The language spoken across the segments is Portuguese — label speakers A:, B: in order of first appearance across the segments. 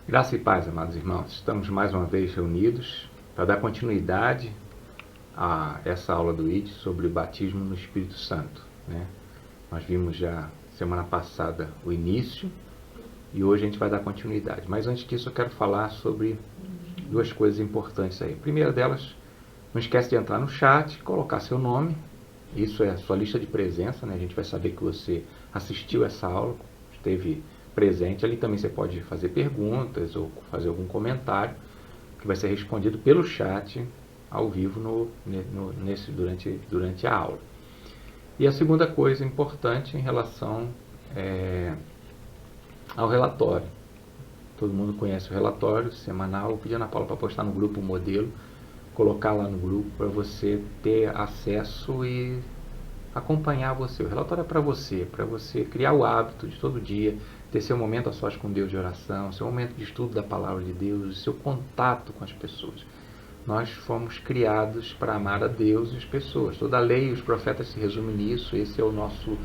A: Graça e paz, amados irmãos. Estamos mais uma vez reunidos para dar continuidade a essa aula do ID sobre o batismo no Espírito Santo, né? Nós vimos já semana passada o início e hoje a gente vai dar continuidade. Mas antes disso eu quero falar sobre duas coisas importantes aí. A primeira delas, não esquece de entrar no chat, colocar seu nome. Isso é a sua lista de presença, né? A gente vai saber que você assistiu essa aula, esteve presente. Ali também você pode fazer perguntas ou fazer algum comentário que vai ser respondido pelo chat ao vivo durante a aula. E a segunda coisa importante em relação ao relatório. Todo mundo conhece o relatório semanal. Eu pedi a Ana Paula para postar no grupo o modelo, colocar lá no grupo para você ter acesso e acompanhar você. O relatório é para você criar o hábito de todo dia ter seu momento a sós com Deus de oração, seu momento de estudo da palavra de Deus, seu contato com as pessoas. Nós fomos criados para amar a Deus e as pessoas. Toda a lei e os profetas se resumem nisso. Esse é o nosso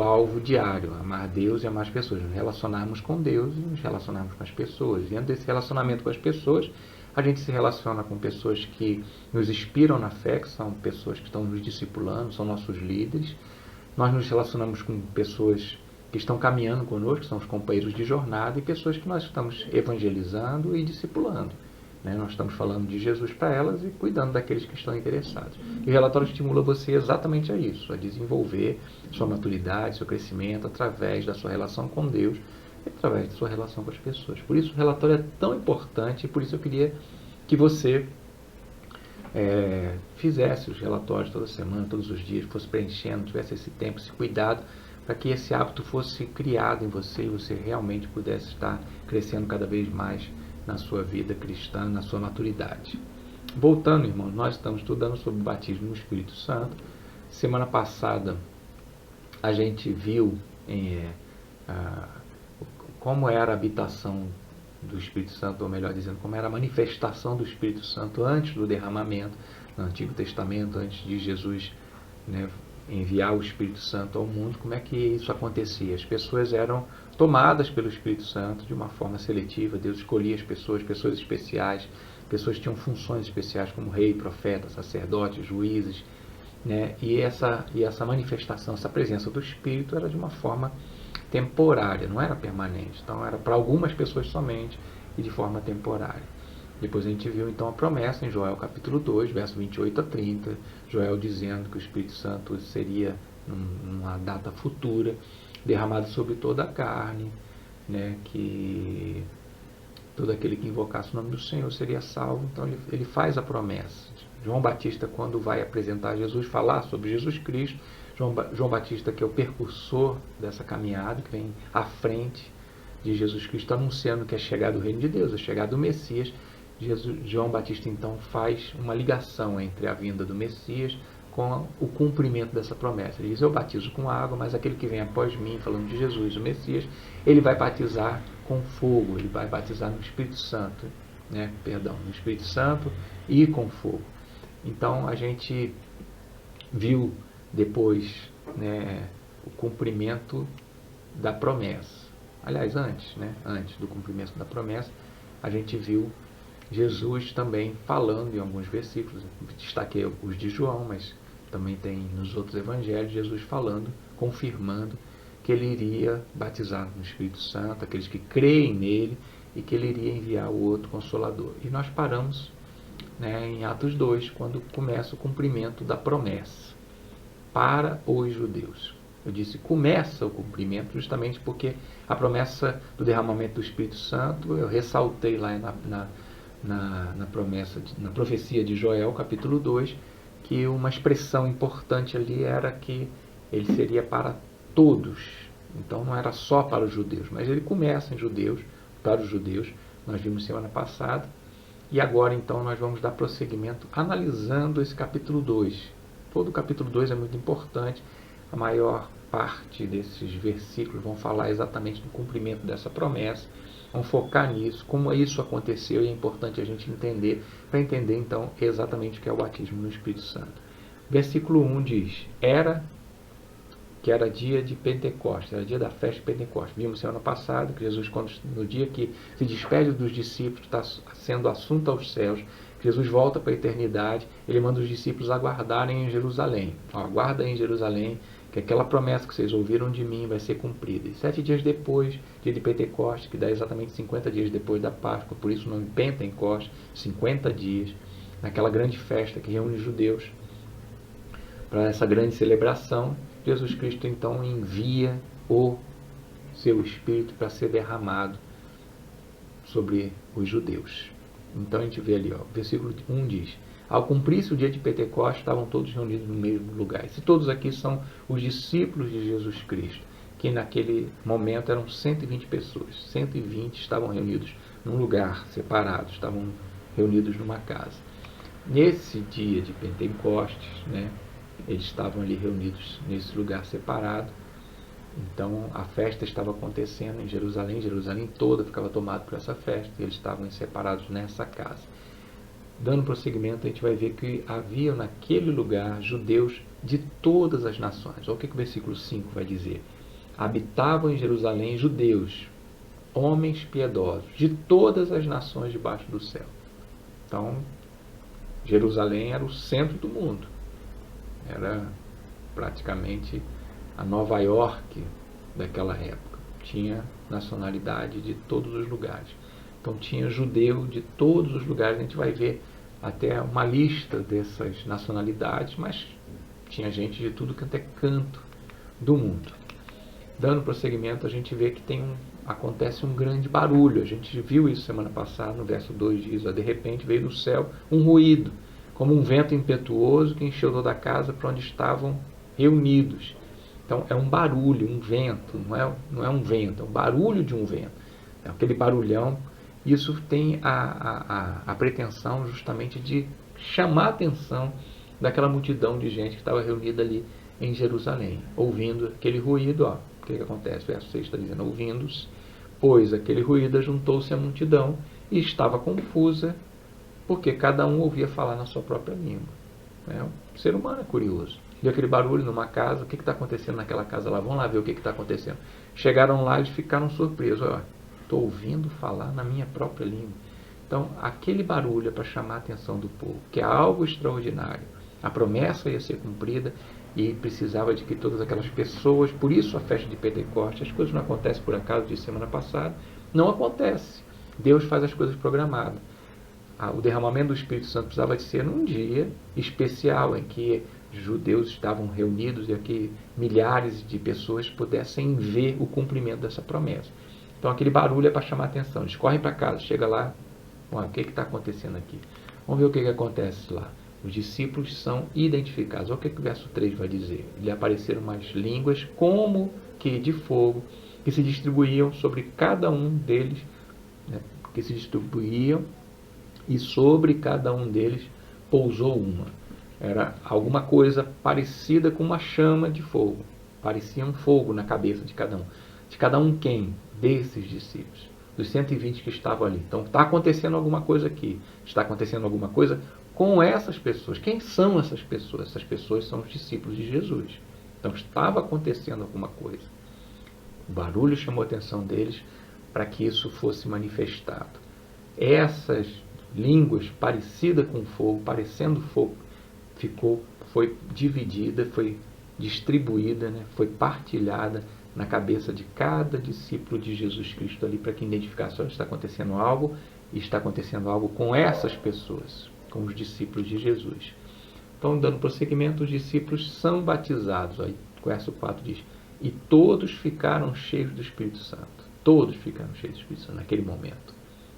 A: alvo diário, amar Deus e amar as pessoas, nos relacionarmos com Deus e nos relacionarmos com as pessoas. Dentro desse relacionamento com as pessoas, a gente se relaciona com pessoas que nos inspiram na fé, que são pessoas que estão nos discipulando, são nossos líderes. Nós nos relacionamos com pessoas que estão caminhando conosco, que são os companheiros de jornada, e pessoas que nós estamos evangelizando e discipulando. Nós estamos falando de Jesus para elas e cuidando daqueles que estão interessados. E o relatório estimula você exatamente a isso, a desenvolver sua maturidade, seu crescimento através da sua relação com Deus e através da sua relação com as pessoas. Por isso o relatório é tão importante e por isso eu queria que você fizesse os relatórios toda semana, todos os dias, fosse preenchendo, tivesse esse tempo, esse cuidado, para que esse hábito fosse criado em você e você realmente pudesse estar crescendo cada vez mais na sua vida cristã, na sua maturidade. Voltando, irmãos, nós estamos estudando sobre o batismo no Espírito Santo. Semana passada a gente viu como era a habitação do Espírito Santo, ou melhor dizendo, como era a manifestação do Espírito Santo antes do derramamento no Antigo Testamento, antes de Jesus enviar o Espírito Santo ao mundo. Como é que isso acontecia? As pessoas eram tomadas pelo Espírito Santo de uma forma seletiva. Deus escolhia as pessoas especiais, pessoas que tinham funções especiais como rei, profeta, sacerdote, juízes, e essa manifestação, essa presença do Espírito era de uma forma temporária, não era permanente. Então era para algumas pessoas somente e de forma temporária. Depois a gente viu então a promessa em Joel capítulo 2, verso 28 a 30, Joel dizendo que o Espírito Santo seria, numa data futura, derramado sobre toda a carne, que todo aquele que invocasse o nome do Senhor seria salvo. Então ele faz a promessa. João Batista, quando vai apresentar Jesus, falar sobre Jesus Cristo, João Batista, que é o precursor dessa caminhada, que vem à frente de Jesus Cristo, anunciando que é chegado o reino de Deus, é chegado o Messias. João Batista então faz uma ligação entre a vinda do Messias com o cumprimento dessa promessa. Ele diz: eu batizo com água, mas aquele que vem após mim, falando de Jesus, o Messias, ele vai batizar com fogo, ele vai batizar no Espírito Santo, no Espírito Santo e com fogo. Então a gente viu depois o cumprimento da promessa. Aliás, antes do cumprimento da promessa, a gente viu Jesus também falando em alguns versículos. Destaquei os de João, mas também tem nos outros evangelhos Jesus falando, confirmando que ele iria batizar no Espírito Santo aqueles que creem nele e que ele iria enviar o outro Consolador. E nós paramos em Atos 2, quando começa o cumprimento da promessa para os judeus. Eu disse começa o cumprimento justamente porque a promessa do derramamento do Espírito Santo, eu ressaltei lá na profecia de Joel, capítulo 2, que uma expressão importante ali era que ele seria para todos. Então não era só para os judeus, mas ele começa para os judeus. Nós vimos semana passada. E agora então nós vamos dar prosseguimento analisando esse capítulo 2. Todo o capítulo 2 é muito importante. A maior parte desses versículos vão falar exatamente do cumprimento dessa promessa. Vamos focar nisso, como isso aconteceu, e é importante a gente entender, para entender então exatamente o que é o batismo no Espírito Santo. Versículo 1 diz: era que era dia de Pentecostes, era dia da festa de Pentecostes. Vimos semana passada que Jesus, no dia que se despede dos discípulos, está sendo assunto aos céus, Jesus volta para a eternidade, ele manda os discípulos aguardarem em Jerusalém. Aguarda em Jerusalém, que aquela promessa que vocês ouviram de mim vai ser cumprida. E 7 dias depois, dia de Pentecostes, que dá exatamente 50 dias depois da Páscoa, por isso o nome Pentecostes, 50 dias, naquela grande festa que reúne os judeus, para essa grande celebração, Jesus Cristo então envia o seu Espírito para ser derramado sobre os judeus. Então a gente vê ali, versículo 1 diz: ao cumprir-se o dia de Pentecostes, estavam todos reunidos no mesmo lugar. Esses todos aqui são os discípulos de Jesus Cristo, que naquele momento eram 120 pessoas. 120 estavam reunidos num lugar separado, estavam reunidos numa casa. Nesse dia de Pentecostes, eles estavam ali reunidos nesse lugar separado. Então a festa estava acontecendo em Jerusalém, Jerusalém toda ficava tomada por essa festa, e eles estavam separados nessa casa. Dando prosseguimento, a gente vai ver que havia naquele lugar judeus de todas as nações. Olha o que o versículo 5 vai dizer: habitavam em Jerusalém judeus, homens piedosos, de todas as nações debaixo do céu. Então Jerusalém era o centro do mundo, era praticamente a Nova York daquela época. Tinha nacionalidade de todos os lugares. Então tinha judeu de todos os lugares. A gente vai ver até uma lista dessas nacionalidades, mas tinha gente de tudo quanto é canto do mundo. Dando prosseguimento, a gente vê que acontece um grande barulho. A gente viu isso semana passada, no verso 2 diz: de repente veio do céu um ruído, como um vento impetuoso que encheu toda a casa para onde estavam reunidos. Então é um barulho, um vento, não é um vento, é um barulho de um vento. É aquele barulhão. Isso tem a pretensão justamente de chamar a atenção daquela multidão de gente que estava reunida ali em Jerusalém, ouvindo aquele ruído. O que acontece? Verso 6 está dizendo: ouvindo-se, pois aquele ruído, juntou-se à multidão e estava confusa, porque cada um ouvia falar na sua própria língua. O ser humano é curioso. Viu aquele barulho numa casa, o que está acontecendo naquela casa lá? Vamos lá ver o que está acontecendo. Chegaram lá e ficaram surpresos. Estou ouvindo falar na minha própria língua. Então, aquele barulho é para chamar a atenção do povo, que é algo extraordinário. A promessa ia ser cumprida e precisava de que todas aquelas pessoas, por isso a festa de Pentecostes, as coisas não acontecem por acaso, de semana passada, não acontece. Deus faz as coisas programadas. O derramamento do Espírito Santo precisava de ser num dia especial, em que judeus estavam reunidos e aqui milhares de pessoas pudessem ver o cumprimento dessa promessa. Então aquele barulho é para chamar a atenção. Eles correm para casa, chega lá, o que está acontecendo aqui? Vamos ver o que acontece lá. Os discípulos são identificados. Olha o que o verso 3 vai dizer. Lhe apareceram umas línguas como que de fogo, que se distribuíam sobre cada um deles, que se distribuíam, e sobre cada um deles pousou uma. Era alguma coisa parecida com uma chama de fogo. Parecia um fogo na cabeça de cada um. De cada um quem? Desses discípulos. Dos 120 que estavam ali. Então está acontecendo alguma coisa aqui. Está acontecendo alguma coisa com essas pessoas. Quem são essas pessoas? Essas pessoas são os discípulos de Jesus. Então estava acontecendo alguma coisa. O barulho chamou a atenção deles para que isso fosse manifestado. Essas línguas parecidas com fogo, parecendo fogo, foi dividida, foi distribuída, foi partilhada na cabeça de cada discípulo de Jesus Cristo ali, para que identificasse: está acontecendo algo, e está acontecendo algo com essas pessoas, com os discípulos de Jesus. Então, dando prosseguimento, os discípulos são batizados. Aí, o verso 4 diz: e todos ficaram cheios do Espírito Santo. Todos ficaram cheios do Espírito Santo naquele momento.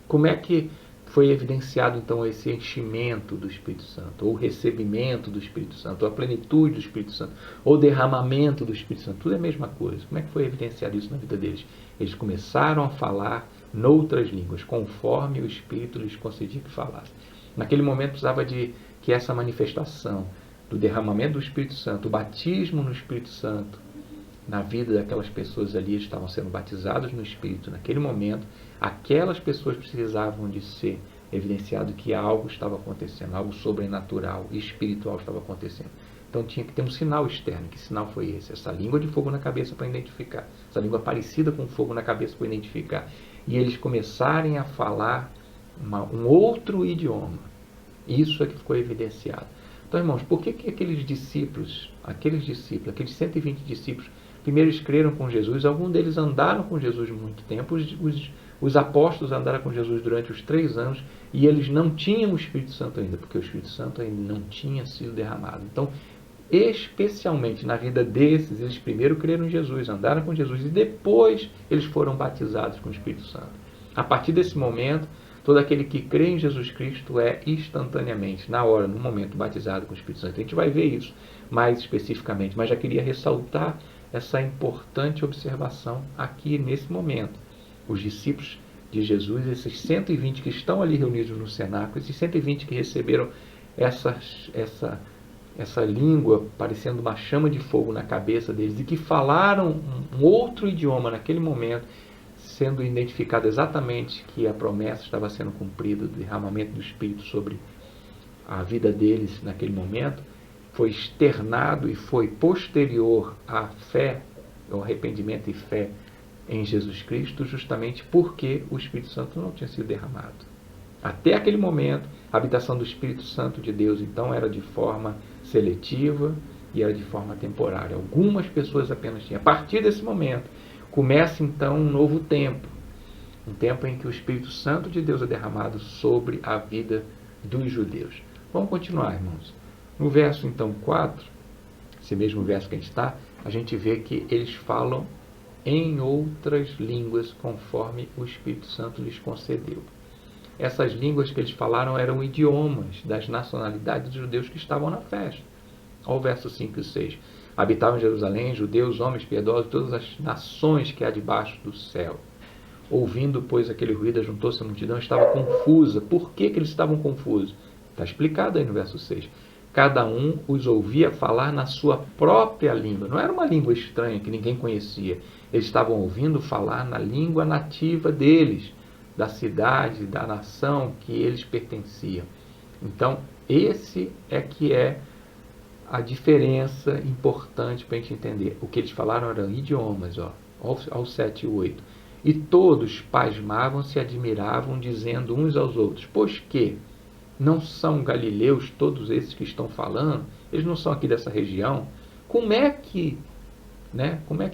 A: Como é que foi evidenciado então esse enchimento do Espírito Santo, ou o recebimento do Espírito Santo, ou a plenitude do Espírito Santo, ou o derramamento do Espírito Santo? Tudo é a mesma coisa. Como é que foi evidenciado isso na vida deles? Eles começaram a falar noutras línguas, conforme o Espírito lhes concedia que falassem. Naquele momento precisava de que essa manifestação do derramamento do Espírito Santo, o batismo no Espírito Santo, na vida daquelas pessoas ali, estavam sendo batizados no Espírito. Naquele momento, aquelas pessoas precisavam de ser evidenciado que algo estava acontecendo, algo sobrenatural e espiritual estava acontecendo. Então tinha que ter um sinal externo. Que sinal foi esse? Essa língua de fogo na cabeça para identificar. Essa língua parecida com fogo na cabeça para identificar. E eles começarem a falar um outro idioma. Isso é que ficou evidenciado. Então, irmãos, por que aqueles 120 discípulos, primeiro eles creram com Jesus, alguns deles andaram com Jesus muito tempo, os apóstolos andaram com Jesus durante os 3 anos e eles não tinham o Espírito Santo ainda, porque o Espírito Santo ainda não tinha sido derramado. Então, especialmente na vida desses, eles primeiro creram em Jesus, andaram com Jesus e depois eles foram batizados com o Espírito Santo. A partir desse momento, todo aquele que crê em Jesus Cristo é instantaneamente, na hora, no momento, batizado com o Espírito Santo. A gente vai ver isso mais especificamente, mas já queria ressaltar essa importante observação aqui nesse momento. Os discípulos de Jesus, esses 120 que estão ali reunidos no cenáculo, esses 120 que receberam essa língua parecendo uma chama de fogo na cabeça deles e que falaram um outro idioma naquele momento, sendo identificado exatamente que a promessa estava sendo cumprida do derramamento do Espírito sobre a vida deles naquele momento, foi externado e foi posterior à fé, ao arrependimento e fé em Jesus Cristo, justamente porque o Espírito Santo não tinha sido derramado. Até aquele momento, a habitação do Espírito Santo de Deus, então, era de forma seletiva e era de forma temporária. Algumas pessoas apenas tinham. A partir desse momento, começa então um novo tempo. Um tempo em que o Espírito Santo de Deus é derramado sobre a vida dos judeus. Vamos continuar, irmãos. No verso, então, 4, esse mesmo verso que a gente está, a gente vê que eles falam em outras línguas conforme o Espírito Santo lhes concedeu. Essas línguas que eles falaram eram idiomas das nacionalidades dos judeus que estavam na festa. Olha o verso 5 e 6. Habitavam em Jerusalém judeus, homens piedosos, todas as nações que há debaixo do céu. Ouvindo, pois, aquele ruído, juntou-se a multidão, estava confusa. Por que eles estavam confusos? Está explicado aí no verso 6. Cada um os ouvia falar na sua própria língua. Não era uma língua estranha que ninguém conhecia. Eles estavam ouvindo falar na língua nativa deles, da cidade, da nação que eles pertenciam. Então, esse é que é a diferença importante para a gente entender. O que eles falaram eram idiomas, ao 7 e 8. E todos pasmavam, se admiravam, dizendo uns aos outros: pois que não são galileus todos esses que estão falando? Eles não são aqui dessa região? Como é que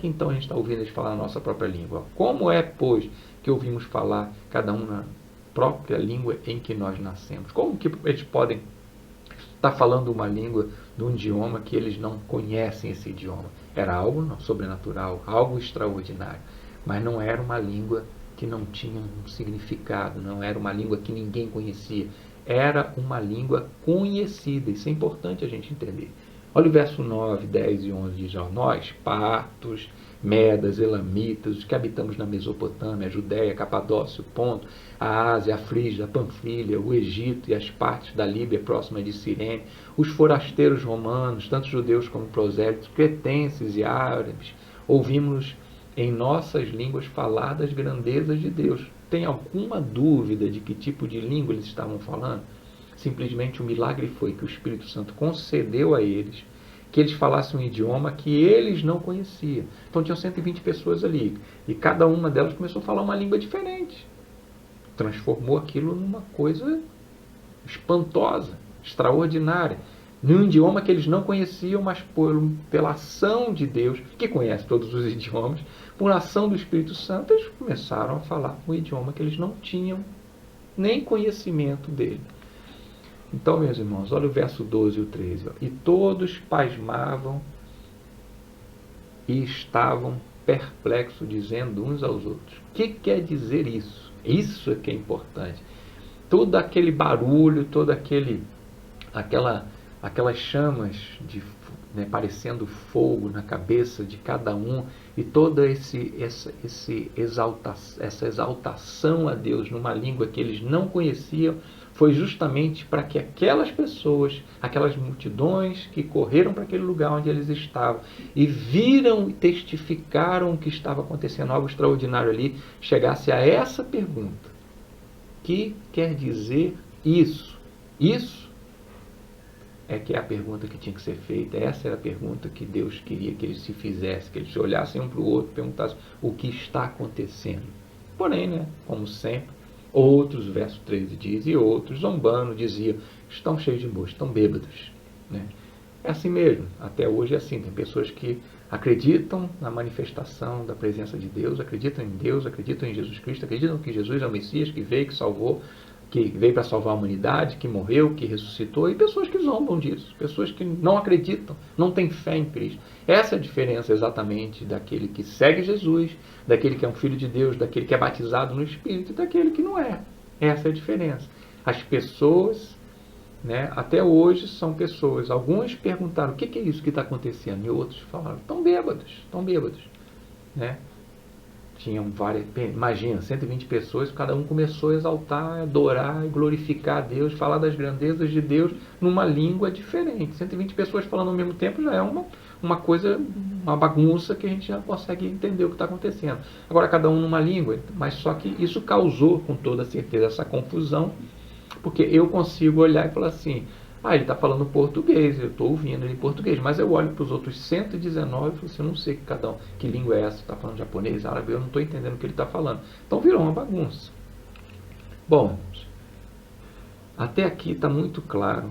A: então a gente está ouvindo eles falar a nossa própria língua? Como é, pois, que ouvimos falar cada um na própria língua em que nós nascemos? Como que eles podem estar falando uma língua de um idioma que eles não conhecem esse idioma? Era algo sobrenatural, algo extraordinário, mas não era uma língua que não tinha um significado, não era uma língua que ninguém conhecia, era uma língua conhecida. Isso é importante a gente entender. Olha o verso 9, 10 e 11, diz: nós, partos, medas, elamitas, os que habitamos na Mesopotâmia, a Judéia, Capadócia, o Ponto, a Ásia, a Frígia, a Panfilha, o Egito e as partes da Líbia próxima de Cirene, os forasteiros romanos, tanto judeus como prosélitos, cretenses e árabes, ouvimos em nossas línguas falar das grandezas de Deus. Tem alguma dúvida de que tipo de língua eles estavam falando? Simplesmente o milagre foi que o Espírito Santo concedeu a eles que eles falassem um idioma que eles não conheciam. Então tinham 120 pessoas ali e cada uma delas começou a falar uma língua diferente. Transformou aquilo numa coisa espantosa, extraordinária, num idioma que eles não conheciam, mas pela ação de Deus, que conhece todos os idiomas, por ação do Espírito Santo, eles começaram a falar um idioma que eles não tinham nem conhecimento dele. Então, meus irmãos, olha o verso 12 e o 13. E todos pasmavam e estavam perplexos, dizendo uns aos outros: o que quer dizer isso? Isso é que é importante. Todo aquele barulho, aquelas chamas parecendo fogo na cabeça de cada um, e toda essa exaltação a Deus numa língua que eles não conheciam, foi justamente para que aquelas pessoas, aquelas multidões que correram para aquele lugar onde eles estavam e viram e testificaram o que estava acontecendo, algo extraordinário ali, chegasse a essa pergunta: o que quer dizer isso? Isso é que é a pergunta que tinha que ser feita. Essa era a pergunta que Deus queria que eles se fizessem, que eles se olhassem um para o outro e perguntassem o que está acontecendo. Porém, né, como sempre, outros, verso 13 diz, e outros, zombando, diziam, estão cheios de moço, estão bêbados. Né? É assim mesmo, até hoje é assim. Tem pessoas que acreditam na manifestação da presença de Deus, acreditam em Deus, acreditam em Jesus Cristo, acreditam que Jesus é o Messias, que veio, que salvou, que veio para salvar a humanidade, que morreu, que ressuscitou, e pessoas que zombam disso, pessoas que não acreditam, não têm fé em Cristo. Essa é a diferença exatamente daquele que segue Jesus, daquele que é um filho de Deus, daquele que é batizado no Espírito e daquele que não é. Essa é a diferença. As pessoas, né, até hoje são pessoas, alguns perguntaram o que é isso que está acontecendo, e outros falaram, estão bêbados. Né? Tinham várias, imagina, 120 pessoas, cada um começou a exaltar, adorar e glorificar a Deus, falar das grandezas de Deus numa língua diferente. 120 pessoas falando ao mesmo tempo já é uma coisa, uma bagunça que a gente já consegue entender o que está acontecendo. Agora, cada um numa língua, mas só que isso causou com toda certeza essa confusão, porque eu consigo olhar e falar assim, ele está falando português, eu estou ouvindo ele em português, mas eu olho para os outros 119 e falo assim, eu não sei que língua é essa, está falando japonês, árabe, eu não estou entendendo o que ele está falando. Então virou uma bagunça. Bom, até aqui está muito claro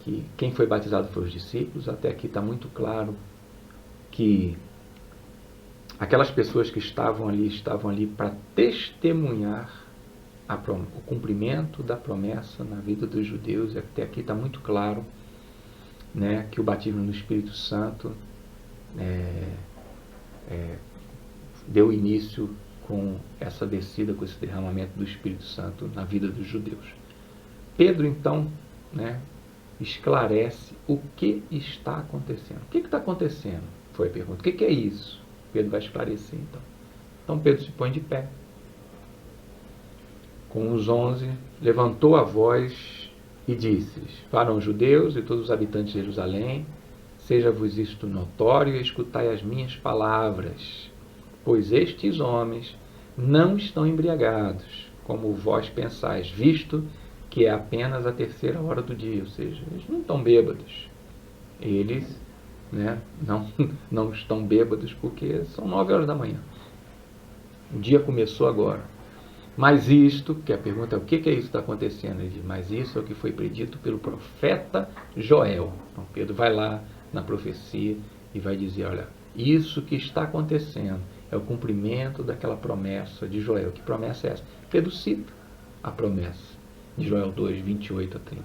A: que quem foi batizado foram os discípulos, até aqui está muito claro que aquelas pessoas que estavam ali para testemunhar o cumprimento da promessa na vida dos judeus. Até aqui está muito claro, né, que o batismo no Espírito Santo deu início com essa descida, com esse derramamento do Espírito Santo na vida dos judeus. Pedro, então, né, esclarece o que está acontecendo. O que está acontecendo? Foi a pergunta. O que é isso? Pedro vai esclarecer, então. Então Pedro se põe de pé. Com os 11, levantou a voz e disse-lhes, varões judeus e todos os habitantes de Jerusalém, seja-vos isto notório e escutai as minhas palavras, pois estes homens não estão embriagados, como vós pensais, visto que é apenas a 3ª hora do dia, ou seja, eles não estão bêbados. Eles, né, não estão bêbados porque são 9 horas da manhã. O dia começou agora. Mas isto, que a pergunta é o que é isso que está acontecendo? Ele diz, mas isso é o que foi predito pelo profeta Joel. Então Pedro vai lá na profecia e vai dizer, olha, isso que está acontecendo é o cumprimento daquela promessa de Joel. Que promessa é essa? Pedro cita a promessa de Joel 2, 28 a 30.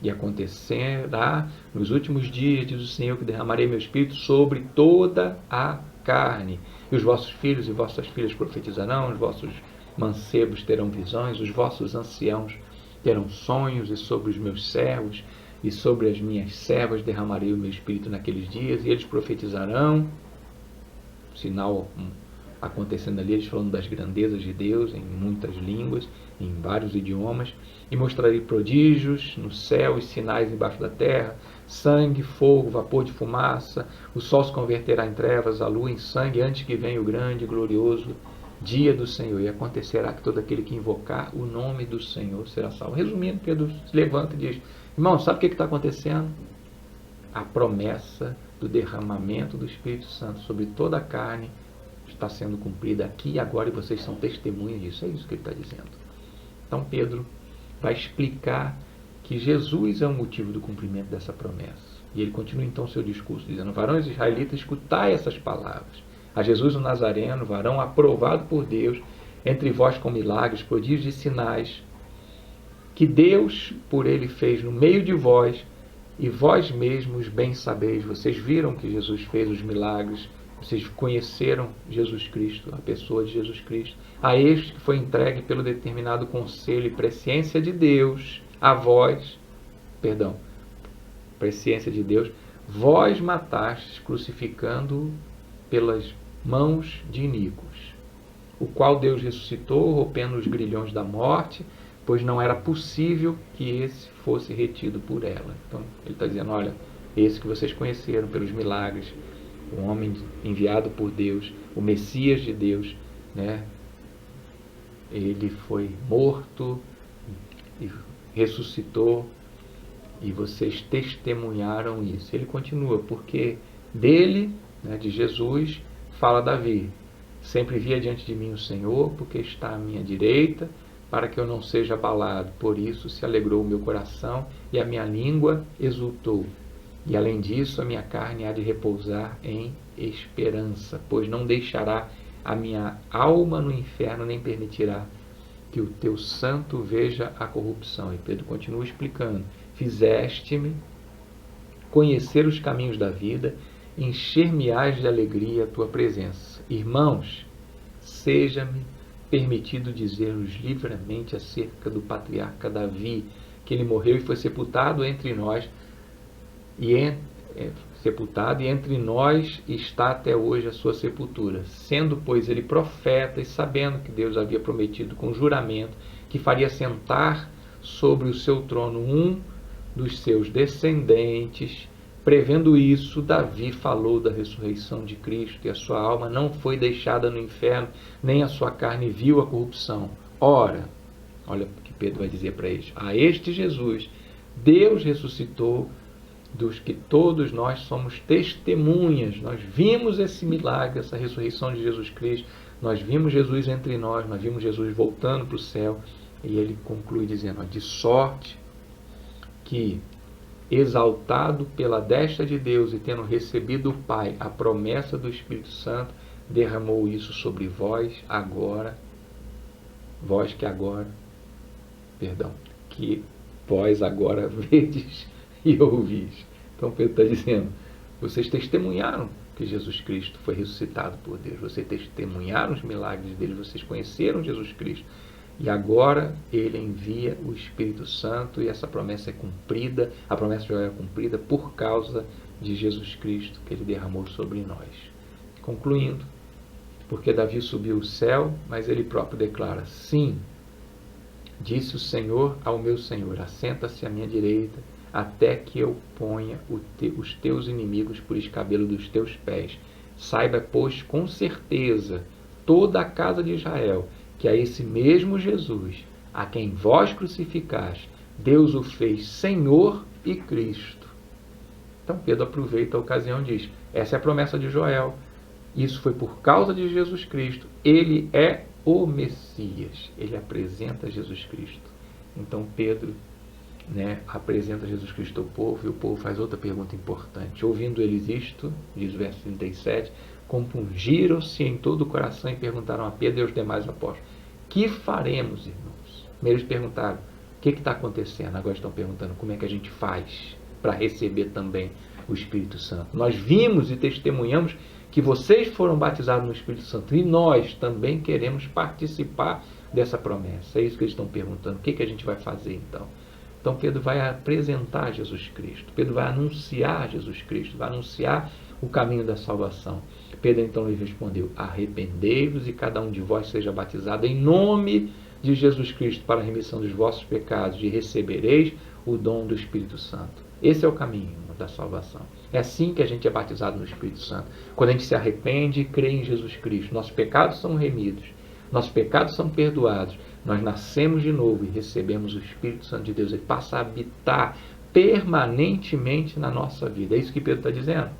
A: E acontecerá nos últimos dias, diz o Senhor, que derramarei meu Espírito sobre toda a carne. E os vossos filhos e vossas filhas profetizarão, os vossos mancebos terão visões, os vossos anciãos terão sonhos, e sobre os meus servos e sobre as minhas servas derramarei o meu Espírito naqueles dias, e eles profetizarão. Sinal acontecendo ali, eles falando das grandezas de Deus em muitas línguas, em vários idiomas, e mostrarei prodígios no céu e sinais embaixo da terra, sangue, fogo, vapor de fumaça, o sol se converterá em trevas, a lua em sangue, antes que venha o grande e glorioso dia do Senhor, e acontecerá que todo aquele que invocar o nome do Senhor será salvo. Resumindo, Pedro se levanta e diz, irmão, sabe o que está acontecendo? A promessa do derramamento do Espírito Santo sobre toda a carne está sendo cumprida aqui e agora, e vocês são testemunhas disso. É isso que ele está dizendo. Então Pedro vai explicar que Jesus é o motivo do cumprimento dessa promessa. E ele continua então seu discurso dizendo, varões israelitas, escutai essas palavras. A Jesus o Nazareno, varão aprovado por Deus, entre vós com milagres, prodígios e sinais, que Deus por ele fez no meio de vós, e vós mesmos bem sabeis. Vocês viram que Jesus fez os milagres, vocês conheceram Jesus Cristo, a pessoa de Jesus Cristo. A este que foi entregue pelo determinado conselho e presciência de Deus, a vós, presciência de Deus, vós matastes, crucificando-o pelas mãos de iníquos, o qual Deus ressuscitou, rompendo os grilhões da morte, pois não era possível que esse fosse retido por ela. Então ele está dizendo, olha, esse que vocês conheceram pelos milagres, o homem enviado por Deus, o Messias de Deus, né? Ele foi morto e ressuscitou e vocês testemunharam isso. Ele continua, porque dele, né, de Jesus, fala Davi: sempre via diante de mim o Senhor, porque está à minha direita, para que eu não seja abalado. Por isso se alegrou o meu coração e a minha língua exultou. E além disso, a minha carne há de repousar em esperança, pois não deixará a minha alma no inferno, nem permitirá que o teu santo veja a corrupção. E Pedro continua explicando: fizeste-me conhecer os caminhos da vida, encher-me-ás de alegria a tua presença. Irmãos, seja-me permitido dizer-vos livremente acerca do patriarca Davi, que ele morreu e foi sepultado entre nós, e entre nós está até hoje a sua sepultura, sendo, pois, ele profeta, e sabendo que Deus havia prometido com juramento que faria sentar sobre o seu trono um dos seus descendentes. Prevendo isso, Davi falou da ressurreição de Cristo, e a sua alma não foi deixada no inferno, nem a sua carne viu a corrupção. Ora, olha o que Pedro vai dizer para eles: a este Jesus Deus ressuscitou, dos que todos nós somos testemunhas. Nós vimos esse milagre, essa ressurreição de Jesus Cristo, nós vimos Jesus entre nós vimos Jesus voltando para o céu. E ele conclui dizendo: de sorte que, exaltado pela destra de Deus e tendo recebido do Pai a promessa do Espírito Santo, derramou isso sobre vós agora, que vós agora vedes e ouvis. Então Pedro está dizendo: vocês testemunharam que Jesus Cristo foi ressuscitado por Deus, vocês testemunharam os milagres dele, vocês conheceram Jesus Cristo, e agora ele envia o Espírito Santo, e essa promessa é cumprida, a promessa de Joel é cumprida por causa de Jesus Cristo, que ele derramou sobre nós. Concluindo, porque Davi subiu ao céu, mas ele próprio declara: sim, disse o Senhor ao meu Senhor: assenta-se à minha direita, até que eu ponha os teus inimigos por escabelo dos teus pés. Saiba, pois, com certeza, toda a casa de Israel, que a esse mesmo Jesus, a quem vós crucificaste, Deus o fez Senhor e Cristo. Então Pedro aproveita a ocasião e diz: essa é a promessa de Joel. Isso foi por causa de Jesus Cristo. Ele é o Messias. Ele apresenta Jesus Cristo. Então Pedro, apresenta Jesus Cristo ao povo, e o povo faz outra pergunta importante. Ouvindo eles isto, diz o verso 37, compungiram-se em todo o coração e perguntaram a Pedro e aos demais apóstolos: que faremos, irmãos? Eles perguntaram: o que está acontecendo? Agora estão perguntando: como é que a gente faz para receber também o Espírito Santo? Nós vimos e testemunhamos que vocês foram batizados no Espírito Santo, e nós também queremos participar dessa promessa. É isso que eles estão perguntando. O que a gente vai fazer então? Então Pedro vai apresentar Jesus Cristo, Pedro vai anunciar Jesus Cristo, vai anunciar o caminho da salvação. Pedro então lhe respondeu: arrependei-vos e cada um de vós seja batizado em nome de Jesus Cristo para a remissão dos vossos pecados, e recebereis o dom do Espírito Santo. Esse é o caminho da salvação. É assim que a gente é batizado no Espírito Santo, quando a gente se arrepende e crê em Jesus Cristo. Nossos pecados são remidos, nossos pecados são perdoados, nós nascemos de novo e recebemos o Espírito Santo de Deus. Ele passa a habitar permanentemente na nossa vida. É isso que Pedro está dizendo.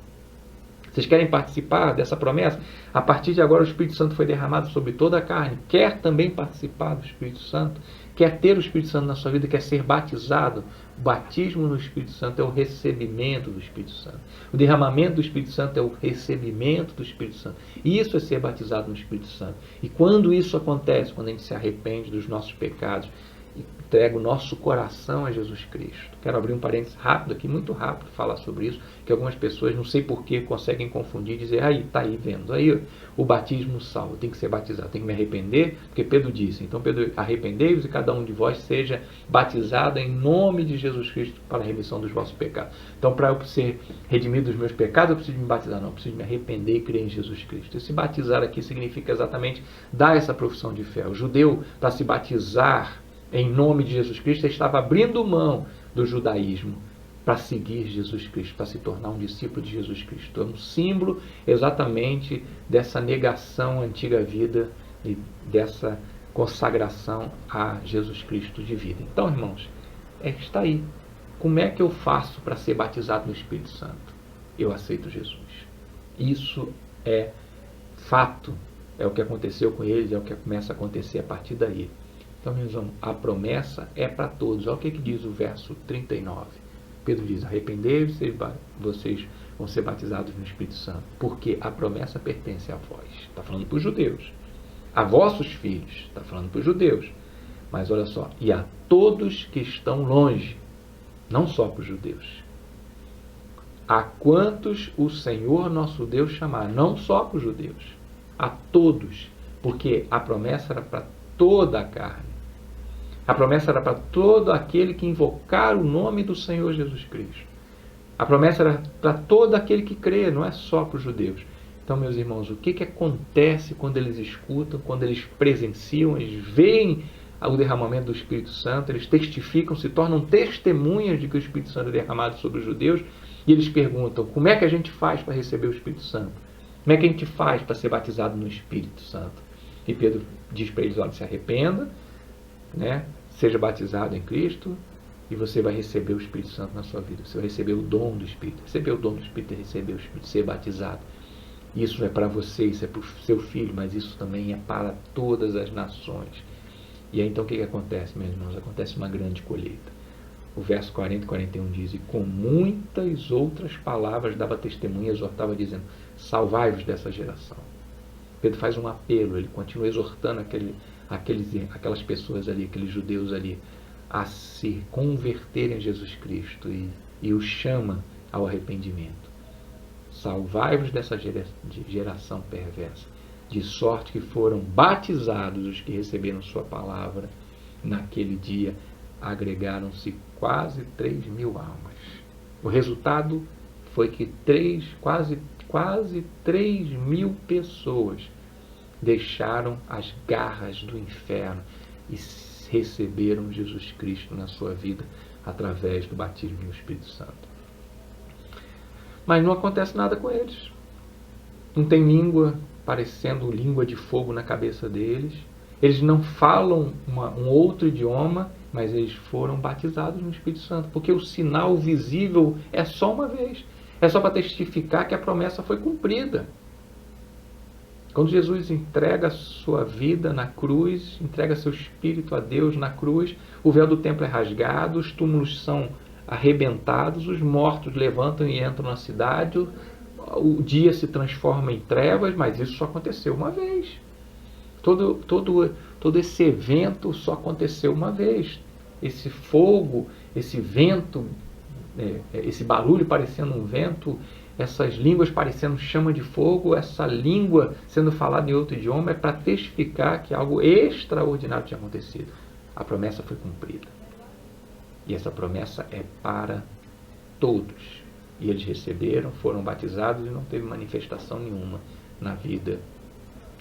A: Vocês querem participar dessa promessa? A partir de agora o Espírito Santo foi derramado sobre toda a carne. Quer também participar do Espírito Santo? Quer ter o Espírito Santo na sua vida? Quer ser batizado? O batismo no Espírito Santo é o recebimento do Espírito Santo. O derramamento do Espírito Santo é o recebimento do Espírito Santo. Isso é ser batizado no Espírito Santo. E quando isso acontece, quando a gente se arrepende dos nossos pecados, entrega o nosso coração a Jesus Cristo. Quero abrir um parênteses rápido aqui, muito rápido, falar sobre isso, que algumas pessoas, não sei porquê, conseguem confundir e dizer: aí, está aí vendo, aí o batismo salva, tem que ser batizado, tem que me arrepender, porque Pedro disse. Então Pedro: arrependei-vos e cada um de vós seja batizado em nome de Jesus Cristo para a remissão dos vossos pecados. Então, para eu ser redimido dos meus pecados, eu preciso me batizar? Não, eu preciso me arrepender e crer em Jesus Cristo. Esse batizar aqui significa exatamente dar essa profissão de fé. O judeu, para se batizar em nome de Jesus Cristo, estava abrindo mão do judaísmo para seguir Jesus Cristo, para se tornar um discípulo de Jesus Cristo. É um símbolo exatamente dessa negação à antiga vida e dessa consagração a Jesus Cristo de vida. Então, irmãos, está aí. como é que eu faço para ser batizado no Espírito Santo? Eu aceito Jesus. Isso é fato, é o que aconteceu com eles, é o que começa a acontecer a partir daí. Então, meus irmãos, a promessa é para todos. Olha o que diz o verso 39. Pedro diz: arrependei-vos, vocês vão ser batizados no Espírito Santo, porque a promessa pertence a vós. Está falando para os judeus. A vossos filhos, está falando para os judeus. Mas olha só, e a todos que estão longe, não só para os judeus. A quantos o Senhor nosso Deus chamar, não só para os judeus, a todos, porque a promessa era para toda a carne. A promessa era para todo aquele que invocar o nome do Senhor Jesus Cristo. A promessa era para todo aquele que crê, não é só para os judeus. Então, meus irmãos, o que acontece quando eles escutam, quando eles presenciam, eles veem o derramamento do Espírito Santo, eles testificam, se tornam testemunhas de que o Espírito Santo é derramado sobre os judeus, e eles perguntam: como é que a gente faz para receber o Espírito Santo? Como é que a gente faz para ser batizado no Espírito Santo? E Pedro diz para eles: olha, se arrependa, né? Seja batizado em Cristo, e você vai receber o Espírito Santo na sua vida. Você vai receber o dom do Espírito. Receber o dom do Espírito é receber o Espírito, ser batizado. Isso é para você, isso é para o seu filho, mas isso também é para todas as nações. E aí então o que acontece, meus irmãos? Acontece uma grande colheita. O verso 40 e 41 diz: e com muitas outras palavras dava testemunha, exortava, dizendo: salvai-vos dessa geração. Pedro faz um apelo, ele continua exortando aquelas pessoas ali, aqueles judeus ali, a se converterem a Jesus Cristo, e os chama ao arrependimento. Salvai-vos dessa geração perversa, de sorte que foram batizados os que receberam sua palavra. Naquele dia agregaram-se quase 3.000 almas. O resultado foi que quase 3.000 pessoas deixaram as garras do inferno e receberam Jesus Cristo na sua vida através do batismo no Espírito Santo. Mas não acontece nada com eles. Não tem língua parecendo língua de fogo na cabeça deles. Eles não falam um outro idioma, mas eles foram batizados no Espírito Santo, porque o sinal visível é só uma vez. É só para testificar que a promessa foi cumprida. Quando Jesus entrega a sua vida na cruz, entrega seu espírito a Deus na cruz, o véu do templo é rasgado, os túmulos são arrebentados, os mortos levantam e entram na cidade, o dia se transforma em trevas, mas isso só aconteceu uma vez. Todo esse evento só aconteceu uma vez. Esse fogo, esse vento, esse barulho parecendo um vento, essas línguas parecendo chama de fogo, essa língua sendo falada em outro idioma, é para testificar que algo extraordinário tinha acontecido. A promessa foi cumprida. E essa promessa é para todos. E eles receberam, foram batizados e não teve manifestação nenhuma na vida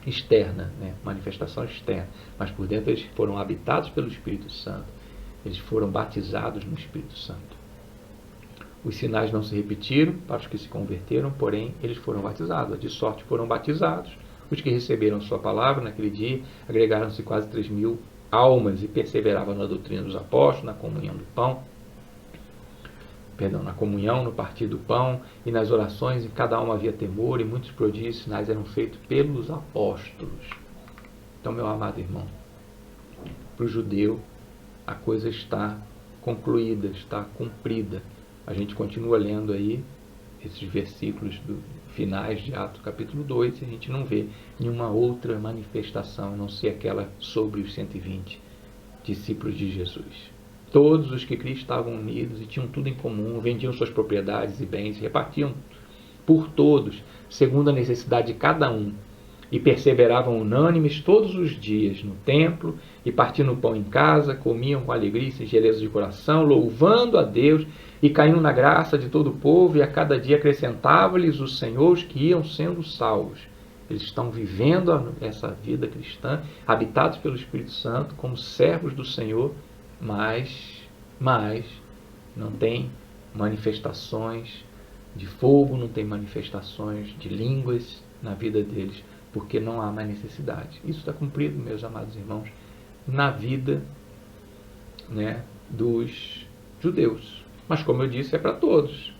A: externa, manifestação externa. Mas por dentro eles foram habitados pelo Espírito Santo. Eles foram batizados no Espírito Santo. Os sinais não se repetiram para os que se converteram, porém eles foram batizados. De sorte foram batizados. Os que receberam sua palavra naquele dia agregaram-se quase 3.000 almas e perseveravam na doutrina dos apóstolos, na comunhão do pão, na comunhão, no partir do pão e nas orações. Em cada alma havia temor, e muitos prodígios e sinais eram feitos pelos apóstolos. Então, meu amado irmão, para o judeu a coisa está concluída, está cumprida. A gente continua lendo aí esses versículos finais de Atos capítulo 2 e a gente não vê nenhuma outra manifestação, a não ser aquela sobre os 120 discípulos de Jesus. Todos os que Cristo estavam unidos e tinham tudo em comum, vendiam suas propriedades e bens, repartiam por todos, segundo a necessidade de cada um, e perseveravam unânimes todos os dias no templo, e partindo o pão em casa, comiam com alegria e singeleza de coração, louvando a Deus, e caindo na graça de todo o povo, e a cada dia acrescentava-lhes o Senhor os que iam sendo salvos. Eles estão vivendo essa vida cristã, habitados pelo Espírito Santo, como servos do Senhor, mas não tem manifestações de fogo, não tem manifestações de línguas na vida deles, porque não há mais necessidade. Isso está cumprido, meus amados irmãos, na vida dos judeus. Mas, como eu disse, é para todos.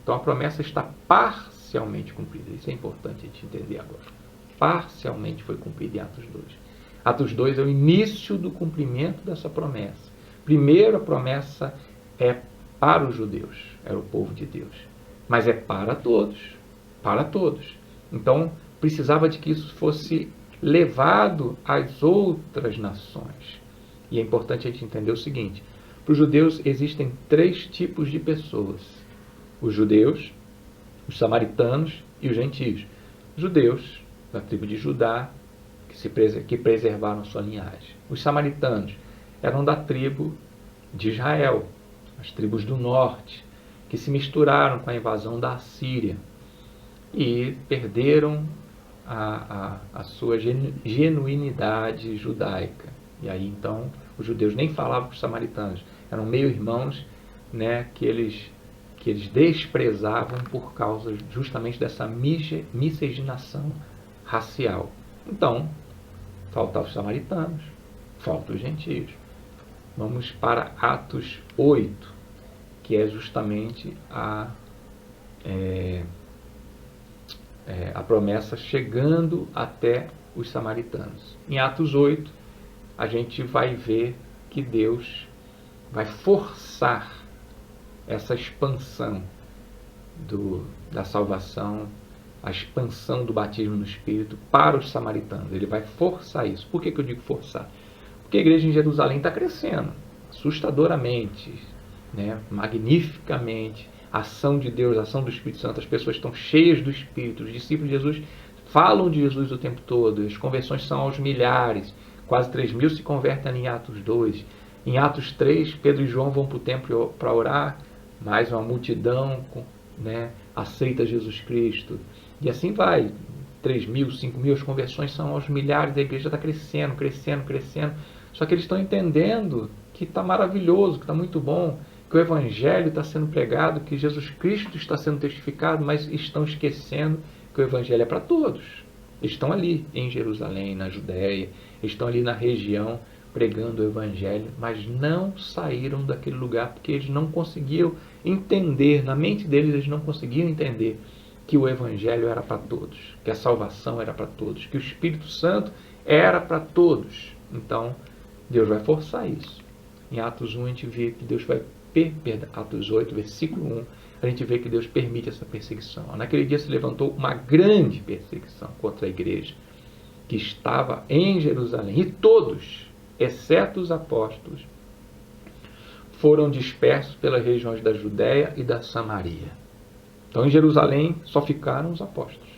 A: Então a promessa está parcialmente cumprida. Isso é importante a gente entender agora. Parcialmente foi cumprida em Atos 2. Atos 2 é o início do cumprimento dessa promessa. Primeiro, a promessa é para os judeus, era o povo de Deus. Mas é para todos. Para todos. Então, precisava de que isso fosse levado às outras nações. E é importante a gente entender o seguinte: para os judeus existem 3 tipos de pessoas: os judeus, os samaritanos e os gentios. Os judeus, da tribo de Judá, que preservaram sua linhagem. Os samaritanos eram da tribo de Israel, as tribos do norte, que se misturaram com a invasão da Assíria e perderam a sua genuinidade judaica. E aí então os judeus nem falavam com os samaritanos, eram meio-irmãos, né, que eles desprezavam por causa justamente dessa miscigenação racial. Então, faltam os samaritanos, faltam os gentios. Vamos para Atos 8, que é justamente a promessa chegando até os samaritanos. Em Atos 8, a gente vai ver que Deus vai forçar essa expansão da salvação, a expansão do batismo no Espírito para os samaritanos. Ele vai forçar isso. Por que eu digo forçar? Porque a igreja em Jerusalém está crescendo, assustadoramente, né? Magnificamente. A ação de Deus, a ação do Espírito Santo, as pessoas estão cheias do Espírito. Os discípulos de Jesus falam de Jesus o tempo todo. As conversões são aos milhares. Quase 3.000 se convertem em Atos 2. Em Atos 3, Pedro e João vão para o templo para orar. Mais uma multidão, né, aceita Jesus Cristo. E assim vai. 3.000, 5.000, as conversões são aos milhares. A igreja está crescendo, crescendo, crescendo. Só que eles estão entendendo que está maravilhoso, que está muito bom, que o Evangelho está sendo pregado, que Jesus Cristo está sendo testificado, mas estão esquecendo que o Evangelho é para todos. Eles estão ali em Jerusalém, na Judéia, estão ali na região pregando o Evangelho, mas não saíram daquele lugar porque eles não conseguiam entender, na mente deles eles não conseguiam entender que o Evangelho era para todos, que a salvação era para todos, que o Espírito Santo era para todos. Então, Deus vai forçar isso. Em Atos 1 a gente vê que Deus vai Atos 8, versículo 1, a gente vê que Deus permite essa perseguição. Naquele dia se levantou uma grande perseguição contra a igreja que estava em Jerusalém, e todos, exceto os apóstolos, foram dispersos pelas regiões da Judéia e da Samaria. Então, em Jerusalém só ficaram os apóstolos.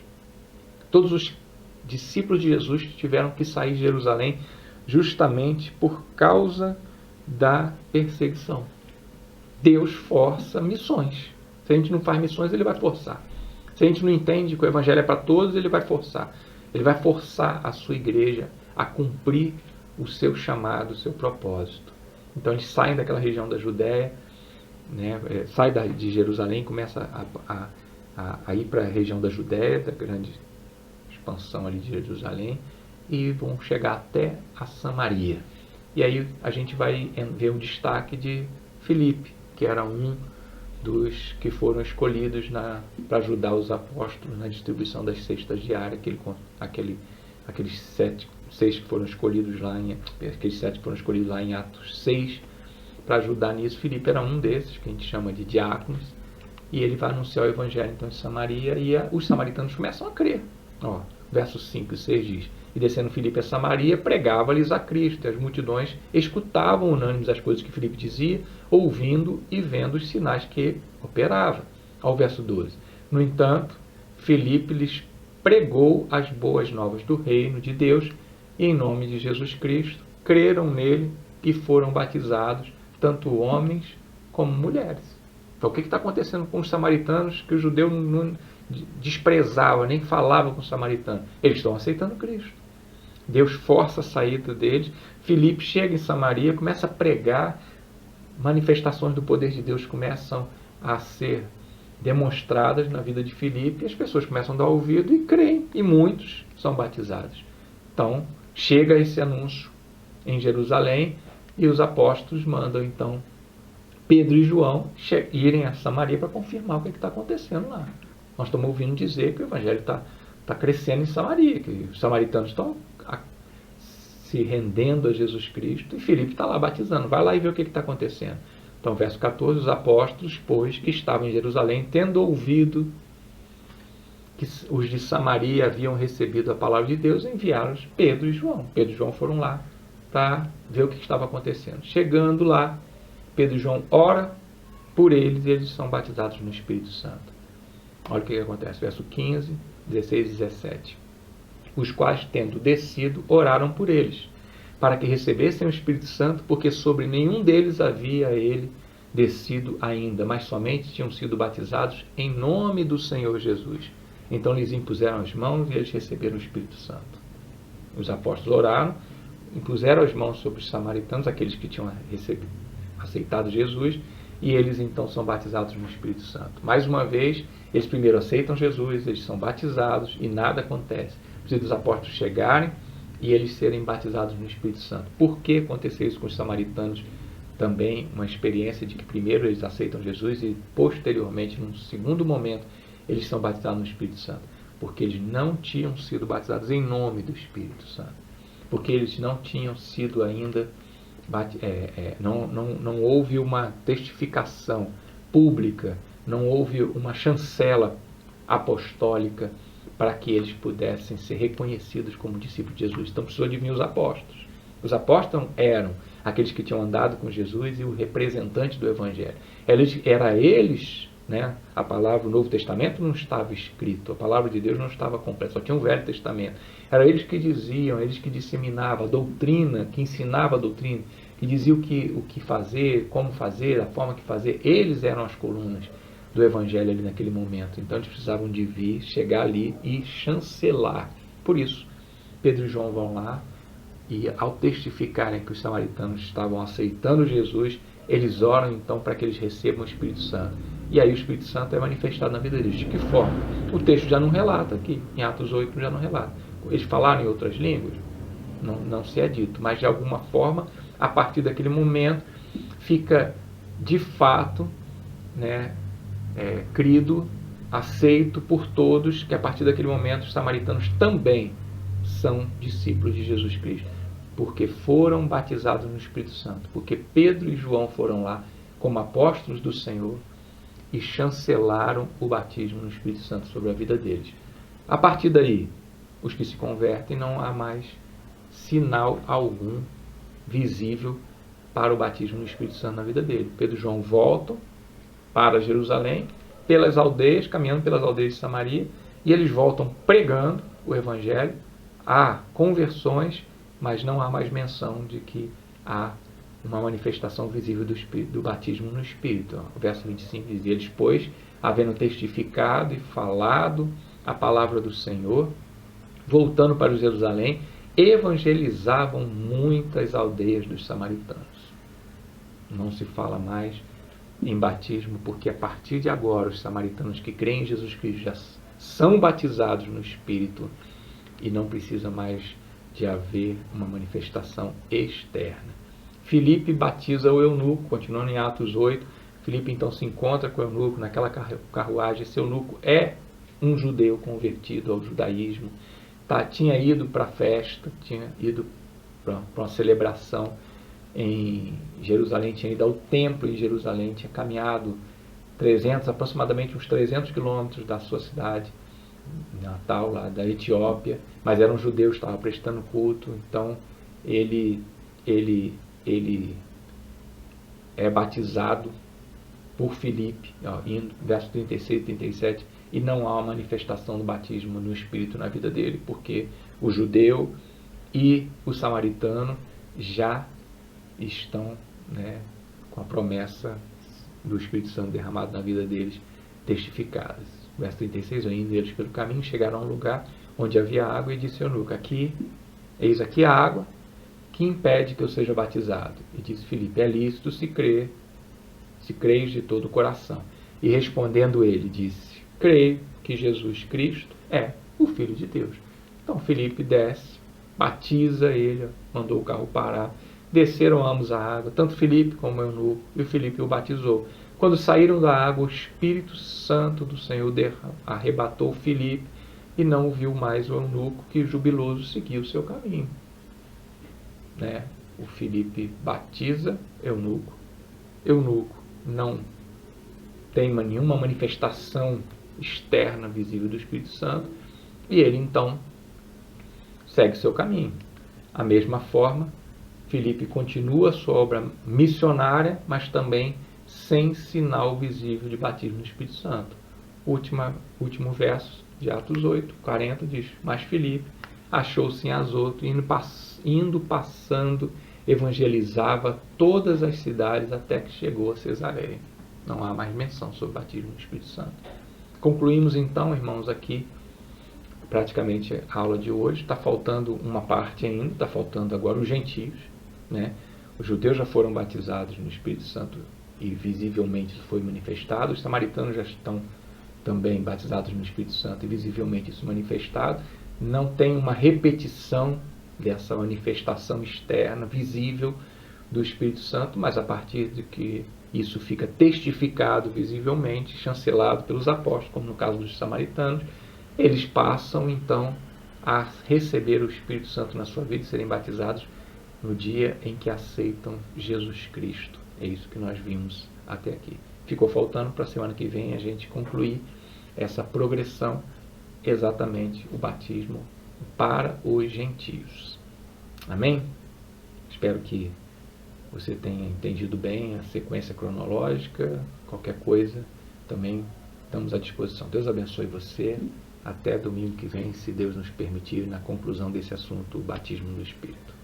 A: Todos os discípulos de Jesus tiveram que sair de Jerusalém justamente por causa da perseguição. Deus força missões. Se a gente não faz missões, ele vai forçar. Se a gente não entende que o Evangelho é para todos, ele vai forçar. Ele vai forçar a sua igreja a cumprir o seu chamado, o seu propósito. Então eles saem daquela região da Judéia, né, sai de Jerusalém, começa a ir para a região da Judéia, da grande expansão ali de Jerusalém, e vão chegar até a Samaria. E aí a gente vai ver um destaque de Filipe, que era um dos que foram escolhidos para ajudar os apóstolos na distribuição das cestas diárias, aqueles 7 que foram escolhidos lá aqueles 7 que foram escolhidos lá em Atos 6 para ajudar nisso. Filipe era um desses, que a gente chama de diáconos, e ele vai anunciar o Evangelho então em Samaria, e os samaritanos começam a crer. Versos 5 e 6 diz: e descendo Filipe a Samaria, pregava-lhes a Cristo, e as multidões escutavam unânimes as coisas que Filipe dizia, ouvindo e vendo os sinais que operava. Ao verso 12: no entanto, Filipe lhes pregou as boas novas do reino de Deus, e em nome de Jesus Cristo creram nele e foram batizados, tanto homens como mulheres. Então o que está acontecendo com os samaritanos que o judeu não desprezava, nem falava com os samaritanos? Eles estão aceitando Cristo. Deus força a saída deles. Filipe chega em Samaria, começa a pregar, manifestações do poder de Deus começam a ser demonstradas na vida de Filipe, e as pessoas começam a dar ouvido e creem, e muitos são batizados. Então, chega esse anúncio em Jerusalém, e os apóstolos mandam então Pedro e João irem a Samaria para confirmar o que está acontecendo lá. Nós estamos ouvindo dizer que o evangelho está crescendo em Samaria, que os samaritanos estão se rendendo a Jesus Cristo, e Filipe está lá batizando. Vai lá e vê o que está acontecendo. Então, verso 14, os apóstolos, pois, que estavam em Jerusalém, tendo ouvido que os de Samaria haviam recebido a palavra de Deus, enviaram Pedro e João. Pedro e João foram lá para ver o que estava acontecendo. Chegando lá, Pedro e João ora por eles e eles são batizados no Espírito Santo. Olha o que acontece, verso 15, 16 e 17. Os quais, tendo descido, oraram por eles, para que recebessem o Espírito Santo, porque sobre nenhum deles havia ele descido ainda, mas somente tinham sido batizados em nome do Senhor Jesus. Então lhes impuseram as mãos e eles receberam o Espírito Santo. Os apóstolos oraram, impuseram as mãos sobre os samaritanos, aqueles que tinham aceitado Jesus, e eles então são batizados no Espírito Santo. Mais uma vez, eles primeiro aceitam Jesus, eles são batizados e nada acontece. Precisa dos apóstolos chegarem e eles serem batizados no Espírito Santo. Por que aconteceu isso com os samaritanos? Também uma experiência de que primeiro eles aceitam Jesus e posteriormente, num segundo momento, eles são batizados no Espírito Santo. Porque eles não tinham sido batizados em nome do Espírito Santo. Porque eles não tinham sido ainda... não houve uma testificação pública, não houve uma chancela apostólica para que eles pudessem ser reconhecidos como discípulos de Jesus. Então precisou de vir os apóstolos. Os apóstolos eram aqueles que tinham andado com Jesus e o representante do Evangelho. Era eles, né? A palavra, o Novo Testamento não estava escrito, a palavra de Deus não estava completa, só tinha o Velho Testamento. Era eles que diziam, eles que disseminavam a doutrina, que ensinava a doutrina, que diziam o que fazer, como fazer, a forma que fazer. Eles eram as colunas do Evangelho ali naquele momento. Então eles precisavam de vir, chegar ali e chancelar. Por isso, Pedro e João vão lá e, ao testificarem que os samaritanos estavam aceitando Jesus, eles oram então para que eles recebam o Espírito Santo. E aí o Espírito Santo é manifestado na vida deles. De que forma? O texto já não relata aqui. Em Atos 8 já não relata. Eles falaram em outras línguas? Não se é dito. Mas de alguma forma, a partir daquele momento, fica de fato, né, crido, aceito por todos, que a partir daquele momento os samaritanos também são discípulos de Jesus Cristo, porque foram batizados no Espírito Santo, porque Pedro e João foram lá como apóstolos do Senhor e chancelaram o batismo no Espírito Santo sobre a vida deles. A partir daí, os que se convertem, não há mais sinal algum visível para o batismo no Espírito Santo na vida dele. Pedro e João voltam para Jerusalém, pelas aldeias, caminhando pelas aldeias de Samaria, e eles voltam pregando o Evangelho. Há conversões, mas não há mais menção de que há uma manifestação visível do Espírito, do batismo no Espírito. O verso 25 diz: eles, pois, havendo testificado e falado a palavra do Senhor, voltando para Jerusalém, evangelizavam muitas aldeias dos samaritanos. Não se fala mais em batismo, porque a partir de agora os samaritanos que creem em Jesus Cristo já são batizados no Espírito e não precisa mais de haver uma manifestação externa. Filipe batiza o eunuco, continuando em Atos 8. Filipe então se encontra com o eunuco naquela carruagem. Esse eunuco é um judeu convertido ao judaísmo, tinha ido para a festa, tinha ido para uma celebração em Jerusalém, tinha ido ao templo em Jerusalém, tinha caminhado aproximadamente uns 300 quilômetros da sua cidade natal, lá da Etiópia, mas era um judeu, estava prestando culto. Então ele é batizado por Filipe, verso 36 e 37, e não há uma manifestação do batismo no Espírito na vida dele, porque o judeu e o samaritano já estão, né, com a promessa do Espírito Santo derramado na vida deles, testificadas. Verso 36, indo eles pelo caminho, chegaram a um lugar onde havia água, e disse ao eunuco: eis aqui a água, que impede que eu seja batizado? E disse Filipe: é lícito se creis de todo o coração. E respondendo ele, disse: creio que Jesus Cristo é o Filho de Deus. Então Filipe desce, batiza ele, mandou o carro parar, Desceram ambos à água, tanto Filipe como o eunuco, e o Filipe o batizou. Quando saíram da água, o Espírito Santo do Senhor arrebatou Filipe, e não viu mais o eunuco, que jubiloso seguiu o seu caminho. Né? O Filipe batiza eunuco. Eunuco não tem nenhuma manifestação externa visível do Espírito Santo, e ele então segue seu caminho. A mesma forma, Filipe continua sua obra missionária, mas também sem sinal visível de batismo no Espírito Santo. Último verso de Atos 8, 40 diz: mas Filipe achou-se em Azoto, indo passando, evangelizava todas as cidades até que chegou a Cesareia. Não há mais menção sobre batismo no Espírito Santo. Concluímos então, irmãos, aqui praticamente a aula de hoje. Está faltando uma parte ainda, está faltando agora os gentios, né? Os judeus já foram batizados no Espírito Santo e visivelmente isso foi manifestado. Os samaritanos já estão também batizados no Espírito Santo e visivelmente isso manifestado. Não tem uma repetição dessa manifestação externa, visível do Espírito Santo, mas a partir de que isso fica testificado visivelmente, chancelado pelos apóstolos, como no caso dos samaritanos, eles passam então a receber o Espírito Santo na sua vida e serem batizados no dia em que aceitam Jesus Cristo. É isso que nós vimos até aqui. Ficou faltando para a semana que vem a gente concluir essa progressão, exatamente o batismo para os gentios. Amém? Espero que você tenha entendido bem a sequência cronológica. Qualquer coisa, também estamos à disposição. Deus abençoe você. Até domingo que vem, se Deus nos permitir, na conclusão desse assunto, o batismo no Espírito.